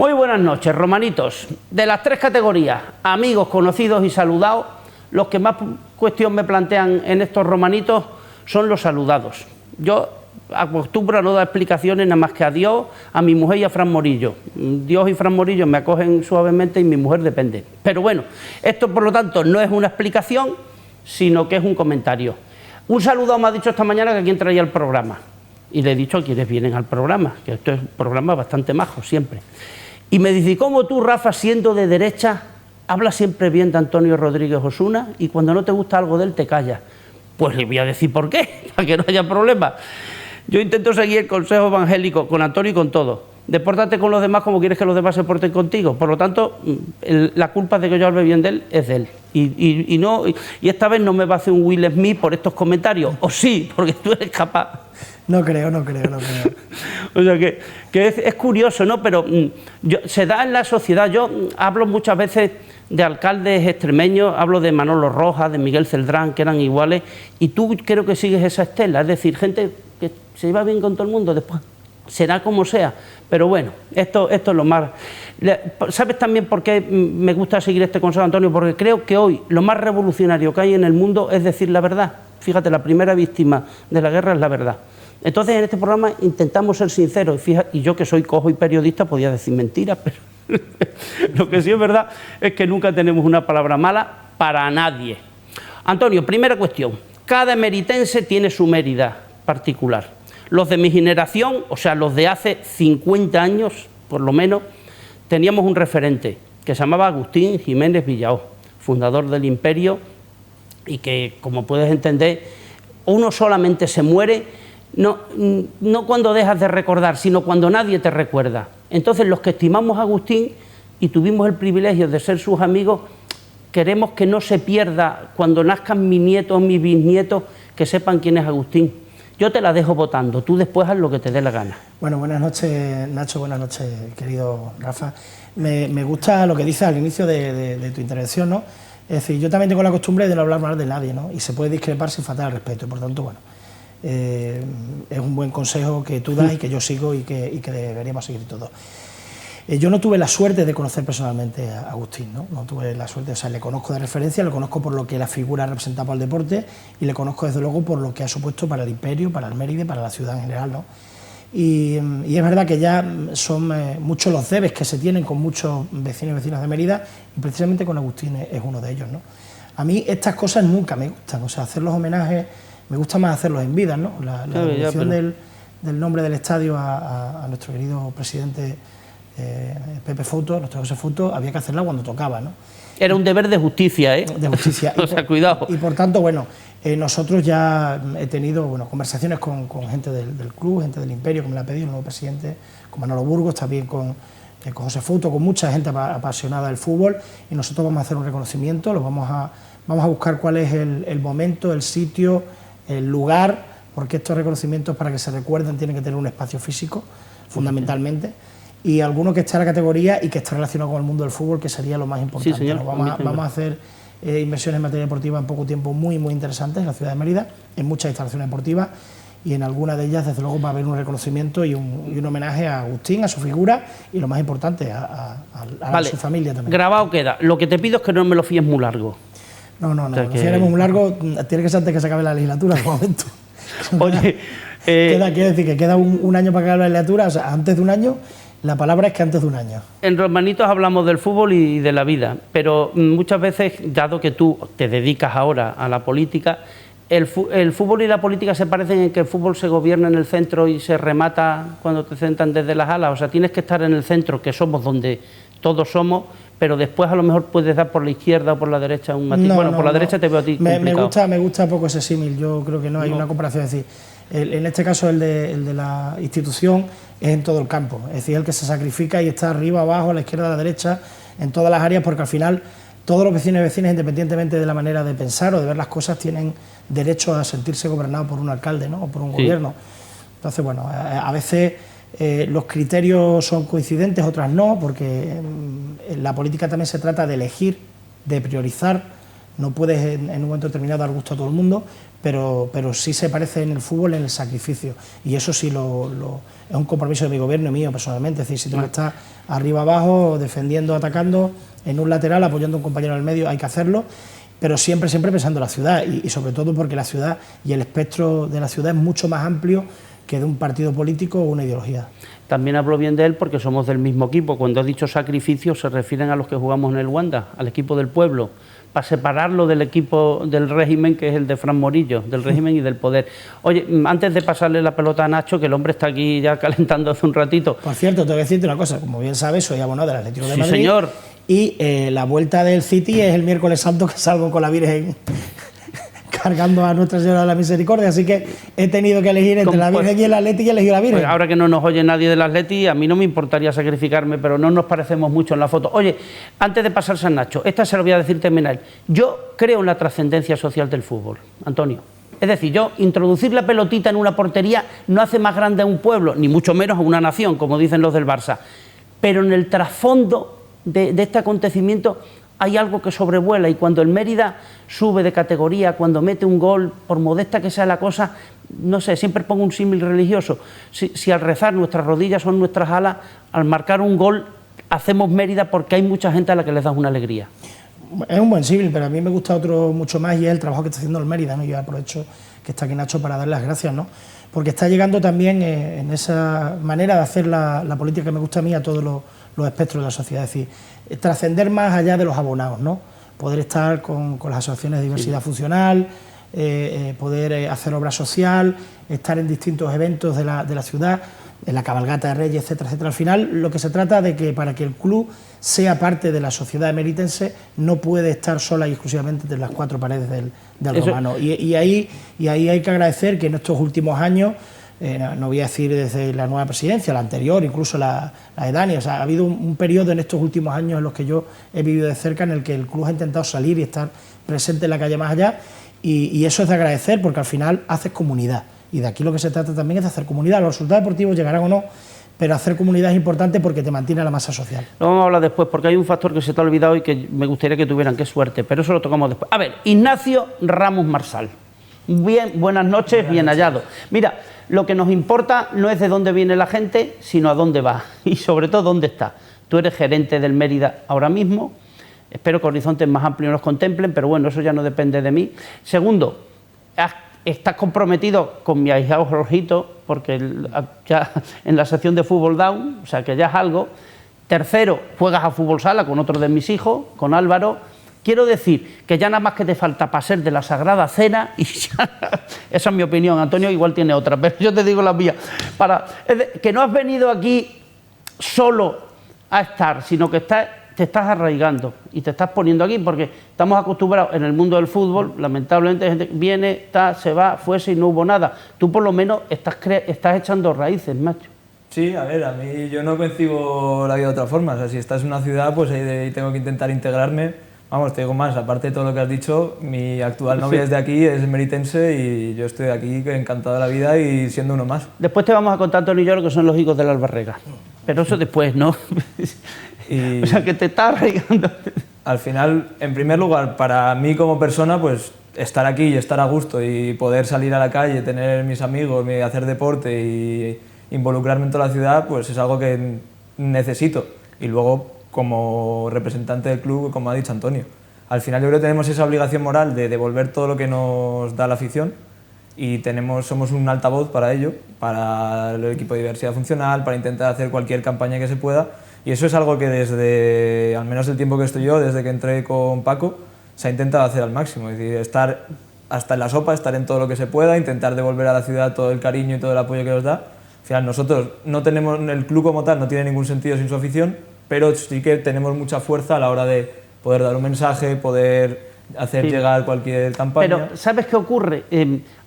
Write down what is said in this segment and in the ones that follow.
Muy buenas noches, romanitos. De las tres categorías, amigos, conocidos y saludados, los que más cuestión me plantean en estos romanitos son los saludados. Yo acostumbro a no dar explicaciones nada más que a Dios, a mi mujer y a Fran Morillo. Dios y Fran Morillo me acogen suavemente y mi mujer depende. Pero bueno, esto por lo tanto no es una explicación, sino que es un comentario. Un saludado me ha dicho esta mañana que quién traía el programa. Y le he dicho a quienes vienen al programa, que esto es un programa bastante majo siempre. Y me dice, ¿cómo tú, Rafa, siendo de derecha, hablas siempre bien de Antonio Rodríguez Osuna y cuando no te gusta algo de él te callas? Pues le voy a decir por qué, para que no haya problema. Yo intento seguir el consejo evangélico con Antonio y con todo. Depórtate con los demás como quieres que los demás se porten contigo. Por lo tanto, la culpa de que yo hable bien de él es de él. Y esta vez no me va a hacer un Will Smith por estos comentarios. O sí, porque tú eres capaz. No creo. O sea que es curioso, ¿no? Pero se da en la sociedad. Yo hablo muchas veces de alcaldes extremeños, hablo de Manolo Rojas, de Miguel Celdrán, que eran iguales, y tú creo que sigues esa estela, es decir, gente que se lleva bien con todo el mundo, después será como sea, pero bueno, esto es lo más... ¿Sabes también por qué me gusta seguir este consejo, Antonio? Porque creo que hoy lo más revolucionario que hay en el mundo es decir la verdad. Fíjate, la primera víctima de la guerra es la verdad. Entonces en este programa intentamos ser sinceros, y yo que soy cojo y periodista podía decir mentiras, pero lo que sí es verdad es que nunca tenemos una palabra mala para nadie. Antonio, primera cuestión, cada emeritense tiene su Mérida particular. Los de mi generación, o sea, los de hace 50 años, por lo menos, teníamos un referente que se llamaba Agustín Jiménez Villaó, fundador del Imperio, y que, como puedes entender, uno solamente se muere, no cuando dejas de recordar, sino cuando nadie te recuerda. Entonces, los que estimamos a Agustín y tuvimos el privilegio de ser sus amigos, queremos que no se pierda cuando nazcan mis nietos o mis bisnietos, que sepan quién es Agustín. Yo te la dejo votando, tú después haz lo que te dé la gana. Bueno, buenas noches, Nacho, buenas noches, querido Rafa. Me gusta lo que dices al inicio de tu intervención, ¿no? Es decir, yo también tengo la costumbre de no hablar mal de nadie, ¿no? Y se puede discrepar sin faltar al respeto, por tanto, bueno, es un buen consejo que tú das y que yo sigo y que deberíamos seguir todos. Yo no tuve la suerte de conocer personalmente a Agustín, ¿no? Tuve la suerte, o sea, le conozco de referencia, le conozco por lo que la figura representaba para el deporte y le conozco desde luego por lo que ha supuesto para el Imperio, para el Mérida y para la ciudad en general, ¿no? Y es verdad que ya son muchos los debes que se tienen con muchos vecinos y vecinas de Mérida y precisamente con Agustín es uno de ellos, ¿no? A mí estas cosas nunca me gustan, o sea, hacer los homenajes, me gusta más hacerlos en vida, ¿no? La devolución del nombre del estadio a nuestro querido presidente Pepe Foto, nuestro José Foto, había que hacerla cuando tocaba, ¿no? Era un deber de justicia, ¿eh? De justicia. O sea, cuidado. Y por tanto, bueno, nosotros ya he tenido conversaciones con gente del club, gente del Imperio, que me la ha pedido el nuevo presidente, con Manolo Burgos, también con José Foto, con mucha gente apasionada del fútbol, y nosotros vamos a hacer un reconocimiento, vamos a buscar cuál es el momento, el sitio, el lugar, porque estos reconocimientos, para que se recuerden, tienen que tener un espacio físico, fundamentalmente, y alguno que esté en la categoría y que esté relacionado con el mundo del fútbol, que sería lo más importante. Sí, señor, ¿no? Vamos a hacer inversiones en materia deportiva en poco tiempo muy interesantes en la ciudad de Mérida, en muchas instalaciones deportivas, y en alguna de ellas, desde luego, va a haber un reconocimiento y un homenaje a Agustín, a su figura, y lo más importante, a su familia también. Grabado queda. Lo que te pido es que no me lo fíes muy largo. No, lo fiaremos muy largo, tiene que ser antes que se acabe la legislatura, de momento. Oye, quiere decir que queda un año para acabar la legislatura, o sea, antes de un año. La palabra es que antes de un año. En Romanitos hablamos del fútbol y de la vida, pero muchas veces, dado que tú te dedicas ahora a la política, el fútbol y la política se parecen en que el fútbol se gobierna en el centro y se remata cuando te sentan desde las alas. O sea, tienes que estar en el centro, que somos donde todos somos, pero después a lo mejor puedes dar por la izquierda o por la derecha un matiz. Por la derecha te veo a ti complicado. Me gusta poco ese símil, yo creo que no hay una comparación, es decir, en este caso el de la institución es en todo el campo, es decir, el que se sacrifica y está arriba, abajo, a la izquierda, a la derecha, en todas las áreas, porque al final todos los vecinos y vecinas, independientemente de la manera de pensar o de ver las cosas, tienen derecho a sentirse gobernados por un alcalde, ¿no? O por un gobierno. Entonces, bueno, a veces los criterios son coincidentes, otras no, porque en la política también se trata de elegir, de priorizar, no puedes en un momento determinado dar gusto a todo el mundo, pero sí se parece en el fútbol en el sacrificio, y eso sí es un compromiso de mi gobierno y mío personalmente. Es decir, si tú estás arriba abajo, defendiendo, atacando, en un lateral, apoyando a un compañero al medio, hay que hacerlo, pero siempre pensando en la ciudad, y sobre todo porque la ciudad y el espectro de la ciudad es mucho más amplio que de un partido político o una ideología. También hablo bien de él porque somos del mismo equipo. Cuando he dicho sacrificio se refieren a los que jugamos en el Wanda, al equipo del pueblo, para separarlo del equipo del régimen, que es el de Fran Morillo, del régimen y del poder. Oye, antes de pasarle la pelota a Nacho, que el hombre está aquí ya calentando hace un ratito. Por cierto, tengo que decirte una cosa, como bien sabes, soy abonado del Atlético de Madrid. Sí, señor. Y la vuelta del City es el miércoles santo, que salgo con la Virgen cargando a Nuestra Señora de la Misericordia, así que he tenido que elegir entre la Virgen y el Atleti, y he elegido la Virgen. Pues ahora que no nos oye nadie del Atleti, a mí no me importaría sacrificarme, pero no nos parecemos mucho en la foto. Oye, antes de pasarse a Nacho, esta se la voy a decir también a él. Yo creo en la trascendencia social del fútbol, Antonio. Es decir, introducir la pelotita en una portería no hace más grande a un pueblo, ni mucho menos a una nación, como dicen los del Barça. Pero en el trasfondo de este acontecimiento hay algo que sobrevuela, y cuando el Mérida sube de categoría, cuando mete un gol, por modesta que sea la cosa, no sé, siempre pongo un símil religioso. Si al rezar nuestras rodillas son nuestras alas, al marcar un gol hacemos Mérida, porque hay mucha gente a la que les da una alegría. Es un buen símil, pero a mí me gusta otro mucho más, y es el trabajo que está haciendo el Mérida, ¿no? Yo aprovecho que está aquí Nacho para darle las gracias, ¿no? Porque está llegando también en esa manera de hacer la política que me gusta a mí, a todos los espectros de la sociedad. Es decir, trascender más allá de los abonados, ¿no? Poder estar con las asociaciones de diversidad funcional, poder hacer obra social, estar en distintos eventos de la ciudad, en la cabalgata de Reyes, etcétera, etcétera. Al final, lo que se trata de que para que el club sea parte de la sociedad emeritense, no puede estar sola y exclusivamente de las cuatro paredes del romano. Y ahí hay que agradecer que en estos últimos años, no voy a decir desde la nueva presidencia, la anterior, incluso la de Dani, o sea, ha habido un periodo en estos últimos años en los que yo he vivido de cerca, en el que el club ha intentado salir y estar presente en la calle más allá, y eso es de agradecer, porque al final haces comunidad, y de aquí lo que se trata también es de hacer comunidad. Los resultados deportivos llegarán o no, pero hacer comunidad es importante porque te mantiene la masa social. Lo vamos a hablar después, porque hay un factor que se te ha olvidado y que me gustaría que tuvieran, qué suerte, pero eso lo tocamos después. A ver, Ignacio Ramos Marsal. Bien, buenas noches, bien hallado. Mira, lo que nos importa no es de dónde viene la gente, sino a dónde va, y sobre todo dónde está. Tú eres gerente del Mérida ahora mismo, espero que horizontes más amplios nos contemplen, pero bueno, eso ya no depende de mí. Segundo, estás comprometido con mi ahijado Jorgito, porque ya en la sección de fútbol down, o sea que ya es algo. Tercero, juegas a fútbol sala con otro de mis hijos, con Álvaro. Quiero decir que ya nada más que te falta para ser de la Sagrada Cena, y ya, esa es mi opinión, Antonio igual tiene otra, pero yo te digo la mía, que no has venido aquí solo a estar, sino que te estás arraigando y te estás poniendo aquí, porque estamos acostumbrados en el mundo del fútbol, lamentablemente gente viene, se va, fuese y no hubo nada. Tú por lo menos estás echando raíces, macho. Sí, a ver, a mí yo no concibo la vida de otra forma, o sea, si estás en una ciudad, pues ahí tengo que intentar integrarme. Vamos, te digo más, aparte de todo lo que has dicho, mi actual novia es de aquí, es meritense, y yo estoy aquí encantado de la vida y siendo uno más. Después te vamos a contar, Antonio y yo, lo que son los higos de la Albarrega, pero eso después, ¿no? O sea, que te estás arraigando. Al final, en primer lugar, para mí como persona, pues estar aquí y estar a gusto y poder salir a la calle, tener mis amigos, hacer deporte y involucrarme en toda la ciudad, pues es algo que necesito. Y luego, como representante del club, como ha dicho Antonio, al final yo creo que tenemos esa obligación moral de devolver todo lo que nos da la afición, y somos un altavoz para ello, para el equipo de diversidad funcional, para intentar hacer cualquier campaña que se pueda, y eso es algo que desde, al menos el tiempo que estoy yo, desde que entré con Paco, se ha intentado hacer al máximo, es decir, estar hasta en la sopa, estar en todo lo que se pueda, intentar devolver a la ciudad todo el cariño y todo el apoyo que nos da. Al final nosotros no tenemos, el club como tal no tiene ningún sentido sin su afición, pero sí que tenemos mucha fuerza a la hora de poder dar un mensaje, poder hacer llegar cualquier campaña. Pero, ¿sabes qué ocurre?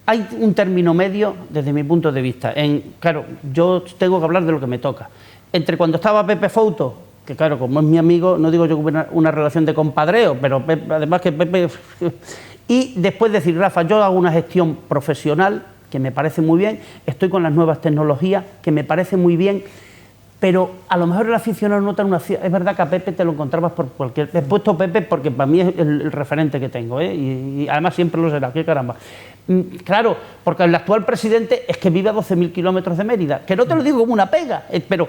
Hay un término medio desde mi punto de vista. Claro, yo tengo que hablar de lo que me toca. Entre cuando estaba Pepe Fouto, que claro, como es mi amigo, no digo yo que hubiera una relación de compadreo, pero además que Pepe... Y después decir, Rafa, yo hago una gestión profesional, que me parece muy bien, estoy con las nuevas tecnologías, que me parece muy bien, pero a lo mejor el aficionado nota una... Es verdad que a Pepe te lo encontrabas por cualquier... He puesto Pepe porque para mí es el referente que tengo, ¿eh? Y además siempre lo será, qué caramba. Claro, porque el actual presidente es que vive a 12.000 kilómetros de Mérida, que no te lo digo como una pega, pero...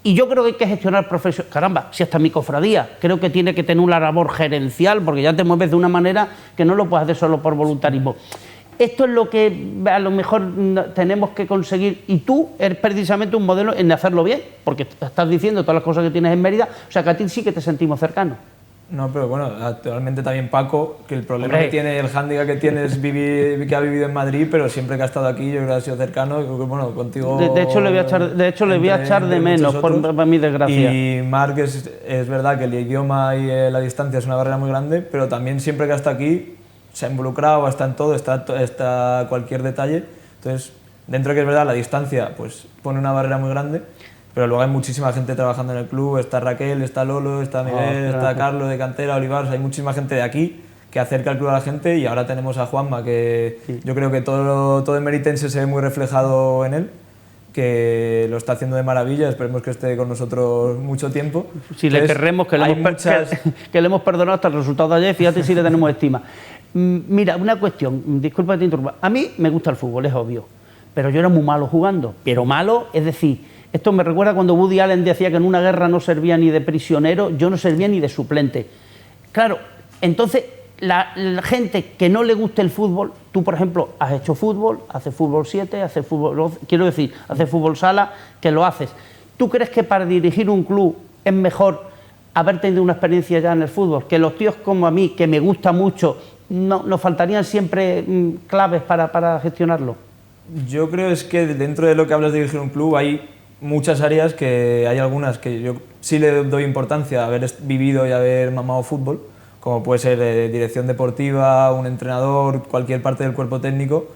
Y yo creo que hay que gestionar caramba, si hasta mi cofradía, creo que tiene que tener una labor gerencial, porque ya te mueves de una manera que no lo puedes hacer solo por voluntarismo. Esto es lo que a lo mejor tenemos que conseguir, y tú eres precisamente un modelo en hacerlo bien, porque estás diciendo todas las cosas que tienes en Mérida, o sea que a ti sí que te sentimos cercanos. No, pero bueno, actualmente también Paco, que el problema que tiene, el hándicap que tiene es que ha vivido en Madrid, pero siempre que ha estado aquí yo creo que ha sido cercano, y bueno, contigo... De hecho le voy a echar de menos, por mi desgracia. Y Marc es verdad que el idioma y la distancia es una barrera muy grande, pero también siempre que ha estado aquí se ha involucrado, está en todo, está cualquier detalle. Entonces, dentro de que es verdad la distancia pues pone una barrera muy grande, pero luego hay muchísima gente trabajando en el club, está Raquel, está Lolo, está Miguel, está Carlos de Cantera, Olivares, hay muchísima gente de aquí que acerca el club a la gente, y ahora tenemos a Juanma, que sí, yo creo que todo el meritense se ve muy reflejado en él, que lo está haciendo de maravilla, esperemos que esté con nosotros mucho tiempo. Si le querremos, que le hemos perdonado hasta el resultado de ayer, fíjate si le tenemos estima. Mira, una cuestión, disculpa que te interrumpa, a mí me gusta el fútbol, es obvio, pero yo era muy malo jugando, pero malo, es decir, esto me recuerda cuando Woody Allen decía que en una guerra no servía ni de prisionero, yo no servía ni de suplente. Claro, entonces la gente que no le guste el fútbol, tú por ejemplo has hecho fútbol, haces fútbol 7, haces fútbol, quiero decir, haces fútbol sala, que lo haces. ¿Tú crees que para dirigir un club es mejor haber tenido una experiencia ya en el fútbol? Que los tíos como a mí, que me gusta mucho, nos faltarían siempre claves para gestionarlo. Yo creo es que dentro de lo que hablas de dirigir un club hay muchas áreas, que hay algunas que yo sí le doy importancia a haber vivido y haber mamado fútbol, como puede ser dirección deportiva, un entrenador, cualquier parte del cuerpo técnico.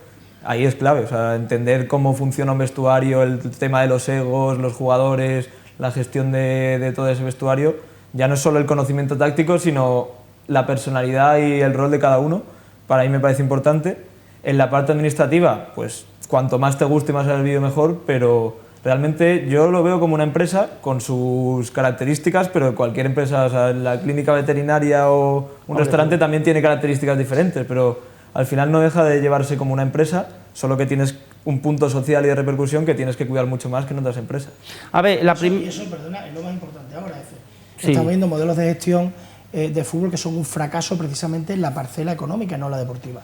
Ahí es clave, o sea, entender cómo funciona un vestuario, el tema de los egos, los jugadores, la gestión de todo ese vestuario. Ya no es solo el conocimiento táctico, sino la personalidad y el rol de cada uno. Para mí me parece importante. En la parte administrativa, pues cuanto más te guste y más hayas vivido mejor, pero realmente yo lo veo como una empresa con sus características, pero cualquier empresa, o sea, la clínica veterinaria o un restaurante también tiene características diferentes, pero al final no deja de llevarse como una empresa, solo que tienes un punto social y de repercusión que tienes que cuidar mucho más que en otras empresas. A ver, eso, perdona, es lo más importante ahora. Sí. Estamos viendo modelos de gestión de fútbol que son un fracaso precisamente en la parcela económica, no la deportiva.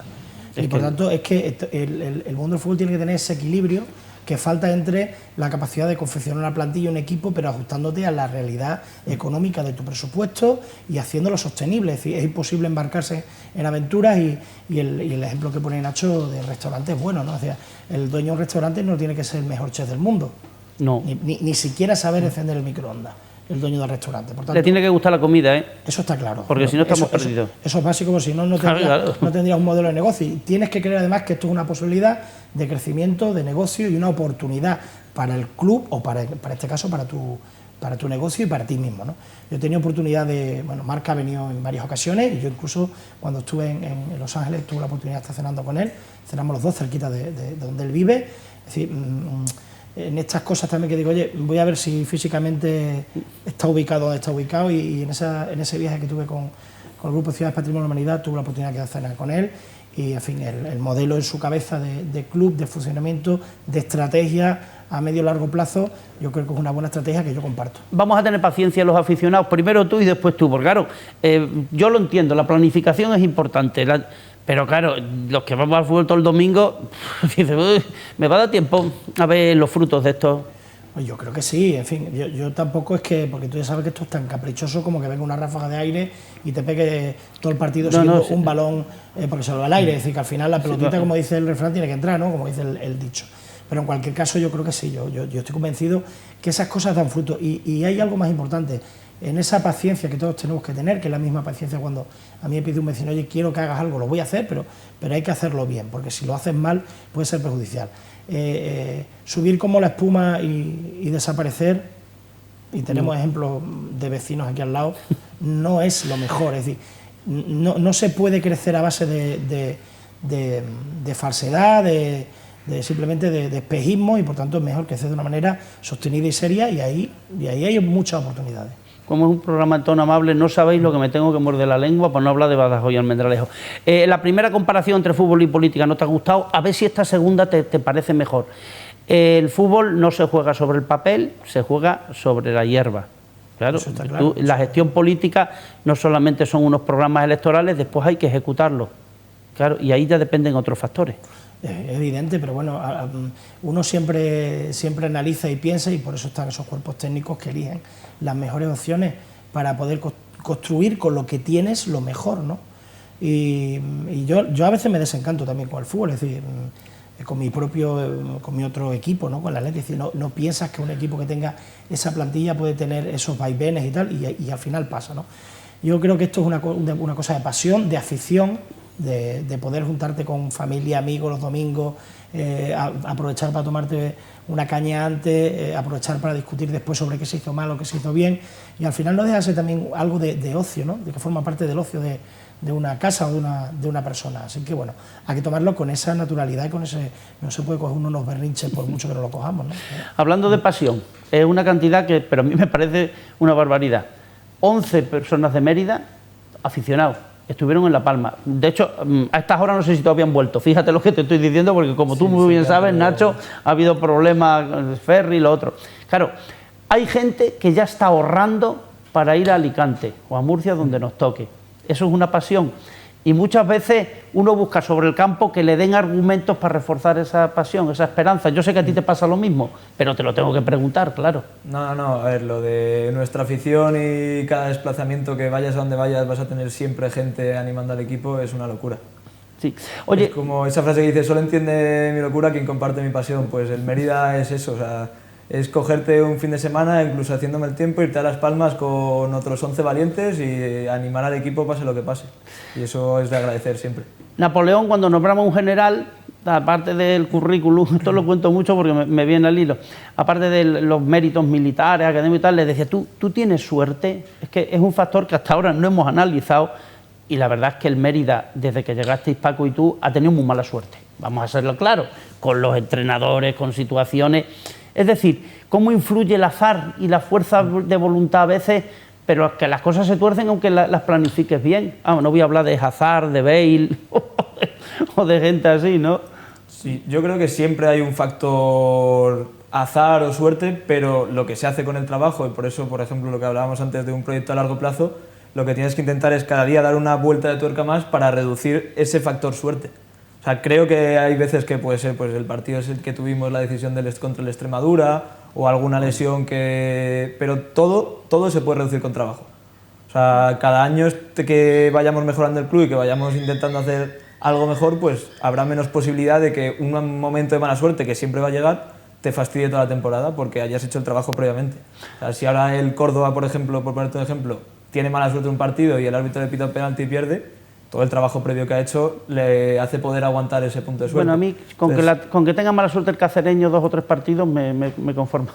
Y por tanto, es que el mundo del fútbol tiene que tener ese equilibrio que falta entre la capacidad de confeccionar una plantilla, un equipo, pero ajustándote a la realidad económica de tu presupuesto y haciéndolo sostenible. Es decir, es imposible embarcarse en aventuras y el ejemplo que pone Nacho de restaurante es bueno, ¿no? O sea, el dueño de un restaurante no tiene que ser el mejor chef del mundo, no, ni siquiera saber encender el microondas, el dueño del restaurante. Por tanto, le tiene que gustar la comida, ¿eh? Eso está claro. Porque si no estamos perdidos. Eso es básico, porque si no, no tendrías un modelo de negocio. Y tienes que creer además que esto es una posibilidad de crecimiento, de negocio y una oportunidad para el club o para este caso para tu negocio y para ti mismo, ¿no? Yo he tenido oportunidad Marc ha venido en varias ocasiones y yo incluso cuando estuve en Los Ángeles tuve la oportunidad de estar cenando con él, cenamos los dos cerquita de donde él vive. Es decir, en estas cosas también que digo, oye, voy a ver si físicamente está ubicado donde está ubicado y en ese viaje que tuve con el Grupo Ciudades Patrimonio de la Humanidad tuve la oportunidad de cenar con él y, en fin, el modelo en su cabeza de club, de funcionamiento, de estrategia a medio y largo plazo, yo creo que es una buena estrategia que yo comparto. Vamos a tener paciencia los aficionados, primero tú y después tú, porque claro, yo lo entiendo, la planificación es importante, pero claro, los que vamos al fútbol todo el domingo, me va a dar tiempo a ver los frutos de esto. Pues yo creo que sí, en fin, yo tampoco es que, porque tú ya sabes que esto es tan caprichoso como que venga una ráfaga de aire y te pegue todo el partido siguiendo un balón porque se lo va al aire, es decir, que al final la pelotita, como dice el refrán, tiene que entrar, ¿no? Como dice el dicho. Pero en cualquier caso yo creo que sí, yo estoy convencido que esas cosas dan fruto y hay algo más importante. En esa paciencia que todos tenemos que tener, que es la misma paciencia cuando a mí me pide un vecino, oye, quiero que hagas algo, lo voy a hacer, pero hay que hacerlo bien, porque si lo haces mal puede ser perjudicial. Subir como la espuma y desaparecer, y tenemos ejemplos de vecinos aquí al lado, no es lo mejor, es decir, no se puede crecer a base de falsedad, de simplemente de espejismo, y por tanto es mejor que esté de una manera sostenida y seria, y ahí hay muchas oportunidades. Como es un programa en tono amable, no sabéis lo que me tengo que morder la lengua por no hablar de Badajoz y Almendralejo. La primera comparación entre fútbol y política no te ha gustado, a ver si esta segunda te parece mejor. El fútbol no se juega sobre el papel, se juega sobre la hierba. Claro, la gestión política no solamente son unos programas electorales, después hay que ejecutarlos. Claro, y ahí ya dependen otros factores. Es evidente, pero bueno, uno siempre analiza y piensa, y por eso están esos cuerpos técnicos que eligen las mejores opciones para poder construir con lo que tienes lo mejor, ¿no? Y yo a veces me desencanto también con el fútbol, es decir, con mi otro equipo, ¿no? Con la Athletic, es decir, no piensas que un equipo que tenga esa plantilla puede tener esos vaivenes y tal, y al final pasa, ¿no? Yo creo que esto es una cosa de pasión, de afición, de poder juntarte con familia, amigos los domingos, aprovechar para tomarte una caña antes, aprovechar para discutir después sobre qué se hizo mal o qué se hizo bien, y al final no deja de ser también algo de ocio, ¿no? De que forma parte del ocio de una casa o de una persona. Así que bueno, hay que tomarlo con esa naturalidad y con ese, no se puede coger unos berrinches por mucho que no lo cojamos, ¿no? Hablando de pasión, es una cantidad que, pero a mí me parece una barbaridad. 11 personas de Mérida, aficionados, estuvieron en La Palma. De hecho, a estas horas no sé si todavía han vuelto. Fíjate lo que te estoy diciendo, porque como tú muy bien sabes, Nacho, ha habido problemas con el ferry y lo otro. Claro, hay gente que ya está ahorrando para ir a Alicante o a Murcia, donde nos toque. Eso es una pasión. Y muchas veces uno busca sobre el campo que le den argumentos para reforzar esa pasión, esa esperanza. Yo sé que a ti te pasa lo mismo, pero te lo tengo que preguntar, claro. No, a ver, lo de nuestra afición y cada desplazamiento que vayas a donde vayas vas a tener siempre gente animando al equipo, es una locura. Sí. Oye, es como esa frase que dice, solo entiende mi locura quien comparte mi pasión. Pues el Mérida es eso, o sea, es cogerte un fin de semana, incluso haciéndome el tiempo, irte a Las Palmas con otros 11 valientes y animar al equipo pase lo que pase. Y eso es de agradecer siempre. Napoleón, cuando nombramos un general, aparte del currículum, esto lo cuento mucho porque me viene al hilo, aparte de los méritos militares, académicos y tal, le decía, tú tienes suerte. Es que es un factor que hasta ahora no hemos analizado, y la verdad es que el Mérida, desde que llegasteis Paco y tú, ha tenido muy mala suerte. Vamos a hacerlo claro, con los entrenadores, con situaciones. Es decir, cómo influye el azar y la fuerza de voluntad a veces, pero que las cosas se tuercen aunque las planifiques bien. No voy a hablar de Hazard, de Bale o de gente así, ¿no? Sí, yo creo que siempre hay un factor azar o suerte, pero lo que se hace con el trabajo, y por eso, por ejemplo, lo que hablábamos antes de un proyecto a largo plazo, lo que tienes que intentar es cada día dar una vuelta de tuerca más para reducir ese factor suerte. O sea, creo que hay veces que puede ser pues el partido es el que tuvimos la decisión contra el Extremadura o alguna lesión que... Pero todo se puede reducir con trabajo. O sea, cada año que vayamos mejorando el club y que vayamos intentando hacer algo mejor, pues habrá menos posibilidad de que un momento de mala suerte, que siempre va a llegar, te fastidie toda la temporada porque hayas hecho el trabajo previamente. O sea, si ahora el Córdoba, por ejemplo, por ponerte un ejemplo, tiene mala suerte en un partido y el árbitro le pita un penalti y pierde, todo el trabajo previo que ha hecho le hace poder aguantar ese punto de suerte. Bueno, a mí, con que tenga mala suerte el cacereño 2 o 3 partidos, me conformo.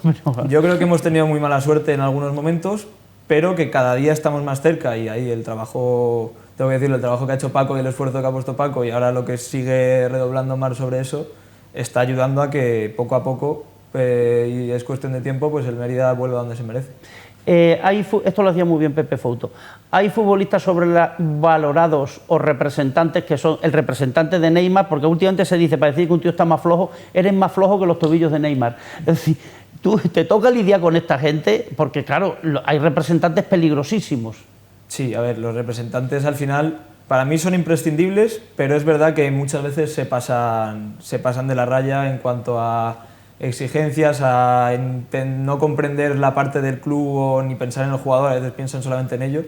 Yo creo que hemos tenido muy mala suerte en algunos momentos, pero que cada día estamos más cerca, y ahí el trabajo, tengo que decirlo, el trabajo que ha hecho Paco y el esfuerzo que ha puesto Paco, y ahora lo que sigue redoblando Mar sobre eso, está ayudando a que poco a poco, y es cuestión de tiempo, pues el Mérida vuelva donde se merece. Esto lo hacía muy bien Pepe Fouto. Hay futbolistas sobrevalorados o representantes que son el representante de Neymar, porque últimamente se dice, para decir que un tío está más flojo, eres más flojo que los tobillos de Neymar. Es decir, tú te toca lidiar con esta gente, porque claro, hay representantes peligrosísimos. Sí, a ver, los representantes al final para mí son imprescindibles, pero es verdad que muchas veces se pasan de la raya en cuanto a exigencias, a no comprender la parte del club ni pensar en el jugador, a veces piensan solamente en ellos,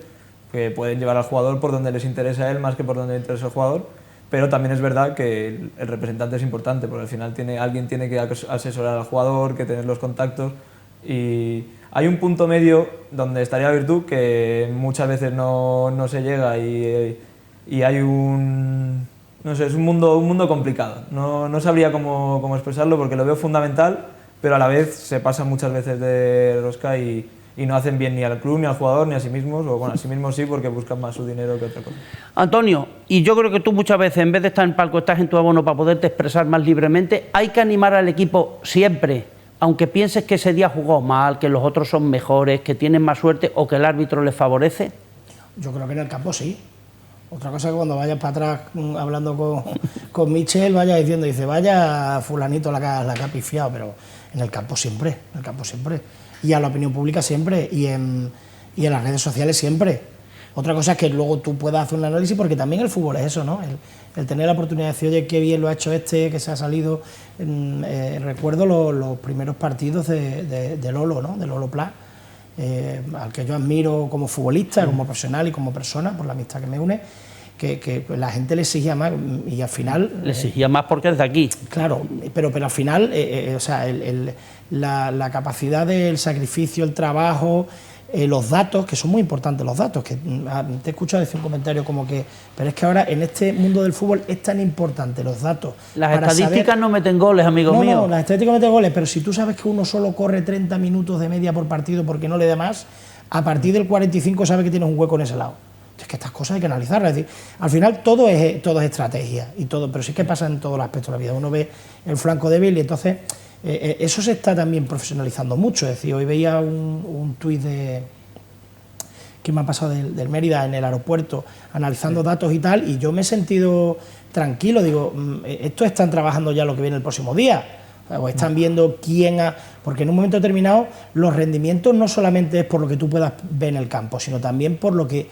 que pueden llevar al jugador por donde les interesa a él más que por donde le interesa al jugador, pero también es verdad que el representante es importante, porque al final alguien tiene que asesorar al jugador, que tener los contactos, y hay un punto medio donde estaría la virtud que muchas veces no se llega, y hay no sé, es un mundo complicado. No sabría cómo expresarlo porque lo veo fundamental, pero a la vez se pasa muchas veces de rosca y y no hacen bien ni al club, ni al jugador, ni a sí mismos, o bueno, a sí mismos sí, porque buscan más su dinero que otra cosa. Antonio, y yo creo que tú muchas veces, en vez de estar en el palco, estás en tu abono para poderte expresar más libremente. Hay que animar al equipo siempre, aunque pienses que ese día jugó mal, que los otros son mejores, que tienen más suerte o que el árbitro les favorece. Yo creo que en el campo sí. Otra cosa es que cuando vayas para atrás hablando con Michel, vaya diciendo, dice, vaya fulanito la que ha pifiado, pero en el campo siempre, en el campo siempre. Y a la opinión pública siempre, y en las redes sociales siempre. Otra cosa es que luego tú puedas hacer un análisis, porque también el fútbol es eso, ¿no? El tener la oportunidad de decir, oye, qué bien lo ha hecho este, que se ha salido. Recuerdo los primeros partidos de Lolo, ¿no? De Lolo Pla, al que yo admiro como futbolista, como profesional y como persona, por la amistad que me une, que la gente le exigía más y al final... Le exigía más porque es de aquí. Claro, pero al final, o sea, la capacidad del sacrificio, el trabajo, los datos, que son muy importantes los datos, que te he escuchado decir un comentario como que, pero es que ahora en este mundo del fútbol es tan importante los datos. Las estadísticas no meten goles, amigos míos. No, las estadísticas no meten goles, pero si tú sabes que uno solo corre 30 minutos de media por partido porque no le da más, a partir del 45 sabes que tienes un hueco en ese lado. Es que estas cosas hay que analizarlas. Es decir, al final todo es estrategia, y todo, pero sí que pasa en todos los aspectos de la vida. Uno ve el flanco débil y entonces eso se está también profesionalizando mucho. Es decir, hoy veía un tuit que me ha pasado del Mérida en el aeropuerto, analizando datos y tal, y yo me he sentido tranquilo. Digo, estos están trabajando ya lo que viene el próximo día, o están viendo quién ha... Porque en un momento determinado los rendimientos no solamente es por lo que tú puedas ver en el campo, sino también por lo que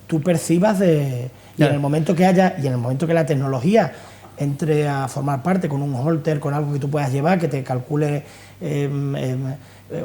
tú percibas de... Y en el momento que haya, y en el momento que la tecnología entre a formar parte con un holter, con algo que tú puedas llevar, que te calcule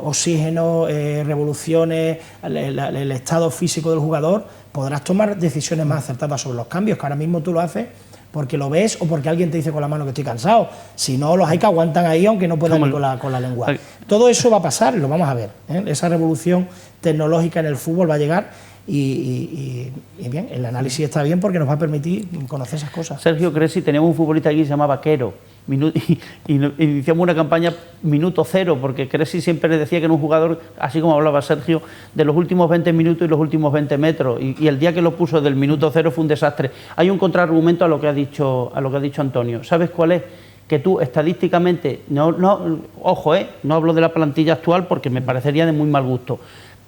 oxígeno, revoluciones, el estado físico del jugador, podrás tomar decisiones más acertadas sobre los cambios, que ahora mismo tú lo haces porque lo ves o porque alguien te dice con la mano que estoy cansado. Si no, los hay que aguantan ahí aunque no puedan ir con la lengua. Todo eso va a pasar y lo vamos a ver, ¿eh? Esa revolución tecnológica en el fútbol va a llegar. Y bien, el análisis está bien porque nos va a permitir conocer esas cosas. Sergio Cresci, teníamos un futbolista aquí que se llamaba Quero, y iniciamos una campaña minuto cero, porque Cresci siempre le decía que era un jugador, así como hablaba Sergio, de los últimos 20 minutos y los últimos 20 metros, y el día que lo puso del minuto cero fue un desastre. Hay un contraargumento a lo que ha dicho Antonio. ¿Sabes cuál es? Que tú estadísticamente, ojo, no hablo de la plantilla actual porque me parecería de muy mal gusto,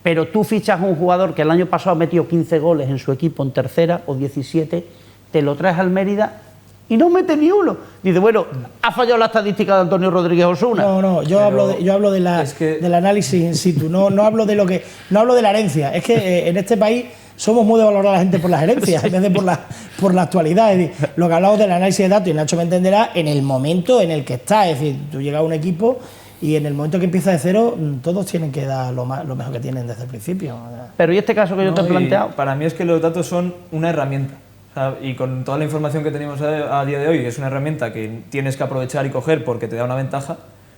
pero tú fichas a un jugador que el año pasado ha metido 15 goles en su equipo en tercera o 17, te lo traes al Mérida y no mete ni uno. Dice, bueno, ha fallado la estadística de Antonio Rodríguez Osuna. No, yo hablo del análisis in situ, no hablo de la herencia. Es que en este país somos muy de valorar a la gente por las herencias, en vez de por la actualidad. Es decir, lo que hablamos del análisis de datos, y Nacho me entenderá, en el momento en el que está. Es decir, tú llegas a un equipo y en el momento que empieza de cero, todos tienen que dar lo mejor que tienen desde el principio. Pero ¿y este caso que yo te he planteado? Para mí es que los datos son una herramienta. Y con toda la información que tenemos a día de hoy, es una herramienta que tienes que aprovechar y coger porque te da una ventaja,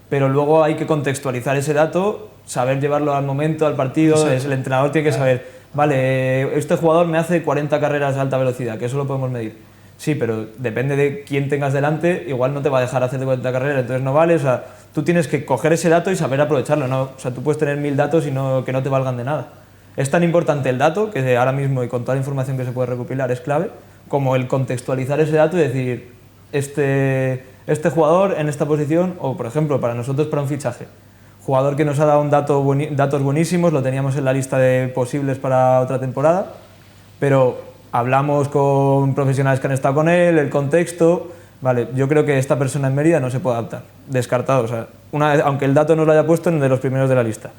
pero luego hay que contextualizar ese dato, saber llevarlo al momento, al partido. El entrenador tiene que saber, vale, este jugador me hace 40 carreras de alta velocidad, que eso lo podemos medir. Sí, pero depende de quién tengas delante, igual no te va a dejar hacer 40 carreras, entonces no vale. O sea, tú tienes que coger ese dato y saber aprovecharlo, ¿no? O sea, tú puedes tener 1000 datos y que no te valgan de nada. Es tan importante el dato, que ahora mismo y con toda la información que se puede recopilar es clave, como el contextualizar ese dato y decir, este jugador en esta posición, o por ejemplo, para nosotros para un fichaje, jugador que nos ha dado datos buenísimos, lo teníamos en la lista de posibles para otra temporada, pero hablamos con profesionales que han estado con él, el contexto, vale, yo creo que esta persona en Mérida no se puede adaptar, descartado, o sea, aunque el dato no lo haya puesto en de los primeros de la lista.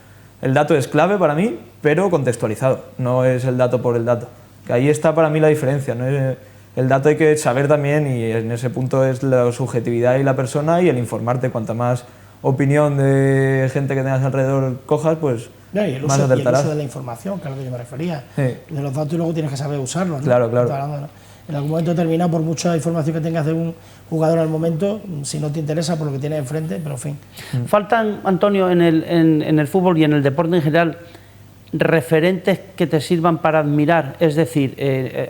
El dato es clave para mí, pero contextualizado, no es el dato por el dato. Que ahí está para mí la diferencia, ¿no? El dato hay que saber también, y en ese punto es la subjetividad y la persona y el informarte. Cuanta más opinión de gente que tengas alrededor cojas, pues no, y más acertarás. El uso de la información, que es a lo que yo me refería. Sí. De los datos y luego tienes que saber usarlos, ¿no? Claro. En algún momento determinado, por mucha información que tengas de un jugador al momento, si no te interesa por lo que tienes enfrente, pero en fin. Faltan, Antonio, en el fútbol y en el deporte en general, referentes que te sirvan para admirar, es decir,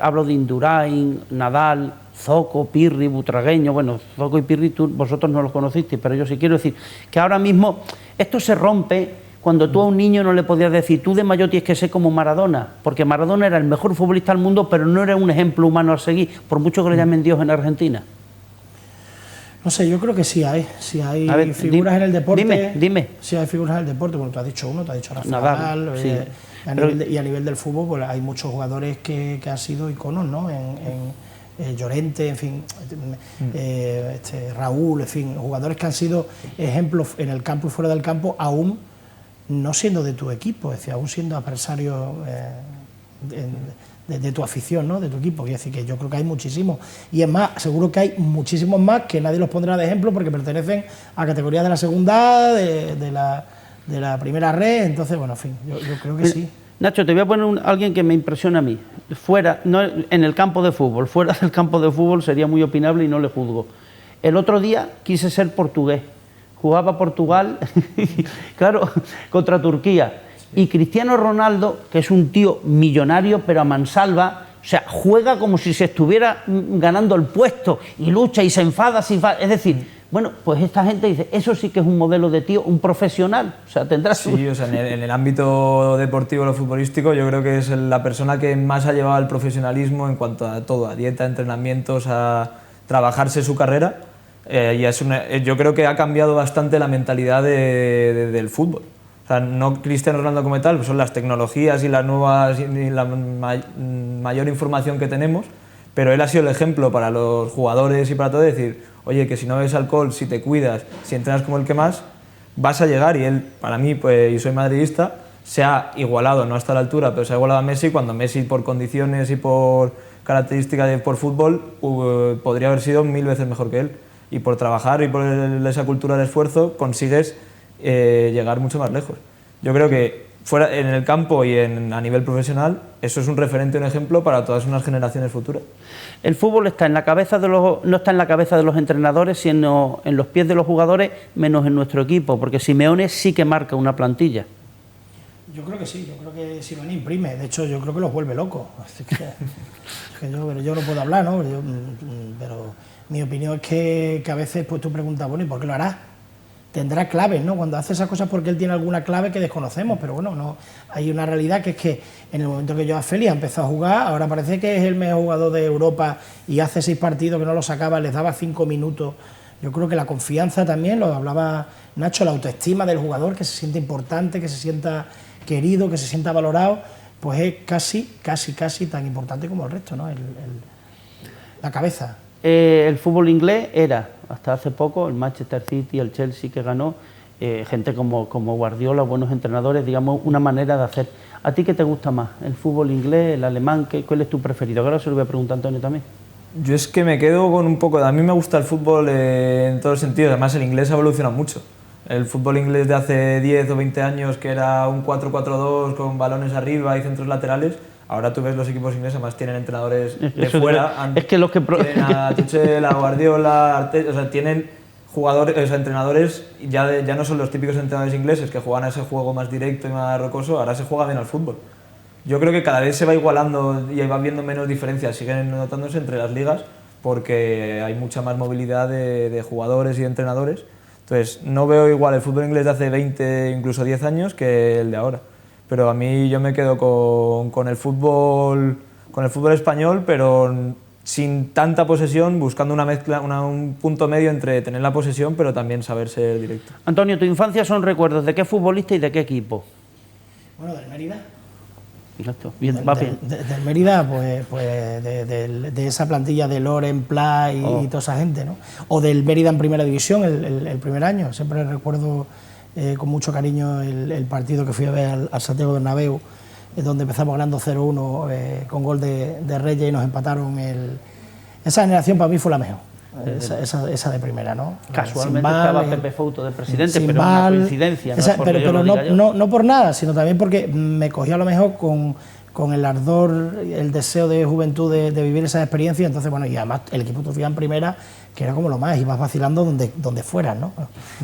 hablo de Indurain, Nadal, Zoco, Pirri, Butragueño. Bueno, Zoco y Pirri vosotros no los conocisteis, pero yo sí quiero decir que ahora mismo esto se rompe cuando tú a un niño no le podías decir, tú de mayor tienes que ser como Maradona, porque Maradona era el mejor futbolista del mundo, pero no era un ejemplo humano a seguir, por mucho que le llamen Dios en Argentina? No sé, yo creo que sí hay ver, figuras en el deporte. Dime. Sí hay figuras en el deporte, bueno, tú has dicho uno, tú has dicho Rafa Nadal, sí. Y a nivel del fútbol, pues hay muchos jugadores que han sido iconos, ¿no? Llorente, en fin, Raúl, en fin, jugadores que han sido ejemplos en el campo y fuera del campo, aún no siendo de tu equipo, es decir, aún siendo adversarios de tu afición, ¿no? De tu equipo. Quiero decir que yo creo que hay muchísimos. Y es más, seguro que hay muchísimos más que nadie los pondrá de ejemplo porque pertenecen a categorías de la segunda, de la primera red. Entonces, bueno, en fin, yo creo que sí. Nacho, te voy a poner alguien que me impresiona a mí. Fuera, no en el campo de fútbol, fuera del campo de fútbol sería muy opinable y no le juzgo. El otro día quise ser portugués. Jugaba Portugal, claro, contra Turquía. Y Cristiano Ronaldo, que es un tío millonario, pero a mansalva, o sea, juega como si se estuviera ganando el puesto y lucha y se enfada. Es decir, bueno, pues esta gente dice, eso sí que es un modelo de tío, un profesional. O sea, tendrás... Sí, o sea, en el ámbito deportivo, lo futbolístico, yo creo que es la persona que más ha llevado el profesionalismo en cuanto a todo, a dieta, entrenamientos, a trabajarse su carrera. Y yo creo que ha cambiado bastante la mentalidad del fútbol. O sea, no Cristiano Ronaldo como tal, son las tecnologías y las nuevas y la mayor información que tenemos, pero él ha sido el ejemplo para los jugadores y para todo, decir, oye, que si no bebes alcohol, si te cuidas, si entrenas como el que más, vas a llegar. Y él, para mí, pues, y soy madridista, se ha igualado, no hasta la altura, pero se ha igualado a Messi, cuando Messi, por condiciones y por características por fútbol, podría haber sido 1000 veces mejor que él. Y por trabajar y por esa cultura de esfuerzo consigues llegar mucho más lejos. Yo creo que fuera en el campo y a nivel profesional, eso es un referente, un ejemplo para todas unas generaciones futuras. El fútbol está en la cabeza no está en la cabeza de los entrenadores, sino en los pies de los jugadores, menos en nuestro equipo, porque Simeone sí que marca una plantilla. Yo creo que sí, yo creo que Simeone imprime, de hecho yo creo que los vuelve locos. Yo no puedo hablar, ¿no? Pero mi opinión es que a veces pues tú preguntas, bueno, ¿y por qué lo hará? Tendrá claves, ¿no? Cuando hace esas cosas porque él tiene alguna clave que desconocemos, pero bueno, no, hay una realidad que es que en el momento que Joao Félix ha empezado a jugar, ahora parece que es el mejor jugador de Europa y hace 6 partidos que no lo sacaba, les daba 5 minutos. Yo creo que la confianza también, lo hablaba Nacho, la autoestima del jugador, que se siente importante, que se sienta querido, que se sienta valorado, pues es casi tan importante como el resto, ¿no? La cabeza. El fútbol inglés era, hasta hace poco, el Manchester City, el Chelsea que ganó, gente como Guardiola, buenos entrenadores, digamos, una manera de hacer. ¿A ti qué te gusta más? ¿El fútbol inglés, el alemán? ¿Cuál es tu preferido? Ahora se lo voy a preguntar a Antonio también. Yo es que me quedo con un poco... A mí me gusta el fútbol en todos los sentidos, además el inglés ha evolucionado mucho. El fútbol inglés de hace 10 o 20 años, que era un 4-4-2 con balones arriba y centros laterales, ahora tú ves los equipos ingleses, además tienen entrenadores de fuera. Es que los que... Tienen a Tuchel, a Guardiola, Arteta, o sea, tienen jugadores, o sea, entrenadores, ya no son los típicos entrenadores ingleses que juegan a ese juego más directo y más rocoso, ahora se juega bien al fútbol. Yo creo que cada vez se va igualando y va viendo menos diferencias, siguen notándose entre las ligas porque hay mucha más movilidad de jugadores y de entrenadores. Entonces, no veo igual el fútbol inglés de hace 20, incluso 10 años que el de ahora. Pero a mí yo me quedo con el fútbol español, pero sin tanta posesión, buscando una mezcla, un punto medio entre tener la posesión, pero también saber ser directo. Antonio, ¿tu infancia son recuerdos de qué futbolista y de qué equipo? Bueno, del Mérida. Exacto. Bien, va bien. Del Mérida, pues de esa plantilla de Loren, Pla y toda esa gente, ¿no? O del Mérida en Primera División, el primer año. Siempre recuerdo con mucho cariño el partido que fui a ver al Santiago Bernabéu, donde empezamos ganando 0-1 con gol de Reyes y nos empataron. Esa generación para mí fue la mejor. Esa de primera, ¿no? Casualmente estaba Pepe Fouto de presidente, pero es una coincidencia. Pero no por nada, sino también porque me cogió a lo mejor con el ardor, el deseo de juventud de vivir esa experiencia. Entonces, bueno, y además el equipo Turquía en primera, que era como lo más, ibas vacilando donde fueras, ¿no?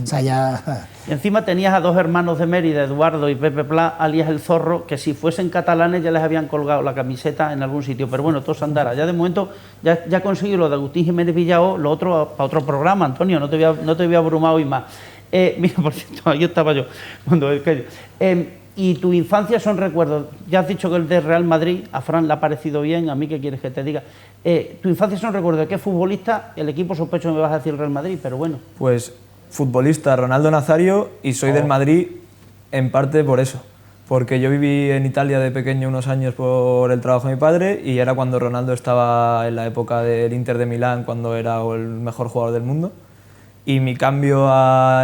O sea, ya... Y encima tenías a 2 hermanos de Mérida, Eduardo y Pepe Pla, alias El Zorro, que si fuesen catalanes ya les habían colgado la camiseta en algún sitio, pero bueno, todo se andará. Ya de momento, ya conseguí lo de Agustín Jiménez Villao, lo otro para otro programa, Antonio, no te voy a abrumar hoy más. Mira, por cierto, ahí estaba yo. Y tu infancia son recuerdos. Ya has dicho que el de Real Madrid, a Fran le ha parecido bien, a mí qué quieres que te diga. Tu infancia son recuerdos de qué futbolista, el equipo sospecho que me vas a decir el Real Madrid, pero bueno. Pues futbolista Ronaldo Nazario, y soy del Madrid en parte por eso. Porque yo viví en Italia de pequeño unos años por el trabajo de mi padre, y era cuando Ronaldo estaba en la época del Inter de Milán, cuando era el mejor jugador del mundo. Y mi cambio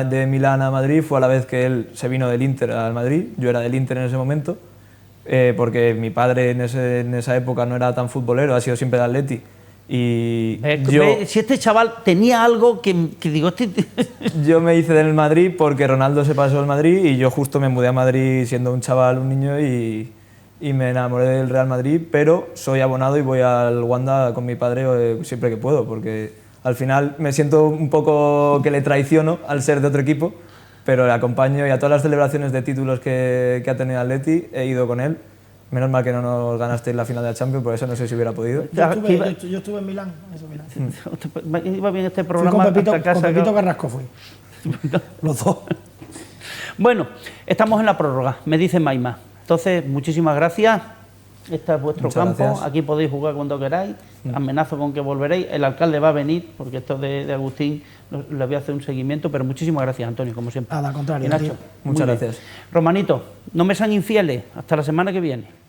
de Milán a Madrid fue a la vez que él se vino del Inter al Madrid. Yo era del Inter en ese momento, porque mi padre en esa época no era tan futbolero, ha sido siempre de Atleti. Y si este chaval tenía algo que digo... Yo me hice del Madrid porque Ronaldo se pasó al Madrid, y yo justo me mudé a Madrid siendo un chaval, un niño, y me enamoré del Real Madrid, pero soy abonado y voy al Wanda con mi padre siempre que puedo, porque al final me siento un poco que le traiciono al ser de otro equipo, pero le acompaño, y a todas las celebraciones de títulos que ha tenido Atleti he ido con él. Menos mal que no nos ganasteis la final de la Champions, por eso no sé si hubiera podido. Yo estuve en Milán. Iba bien este programa. Fui con Pepito Carrasco fui. Los dos. Bueno, estamos en la prórroga, me dice Maima. Entonces, muchísimas gracias. Este es vuestro campo, gracias. Aquí podéis jugar cuando queráis. Amenazo con que volveréis. El alcalde va a venir, porque esto de Agustín le voy a hacer un seguimiento, pero muchísimas gracias, Antonio, como siempre. Al contrario. Y Nacho, muchas gracias. Romanito, no me sean infieles. Hasta la semana que viene.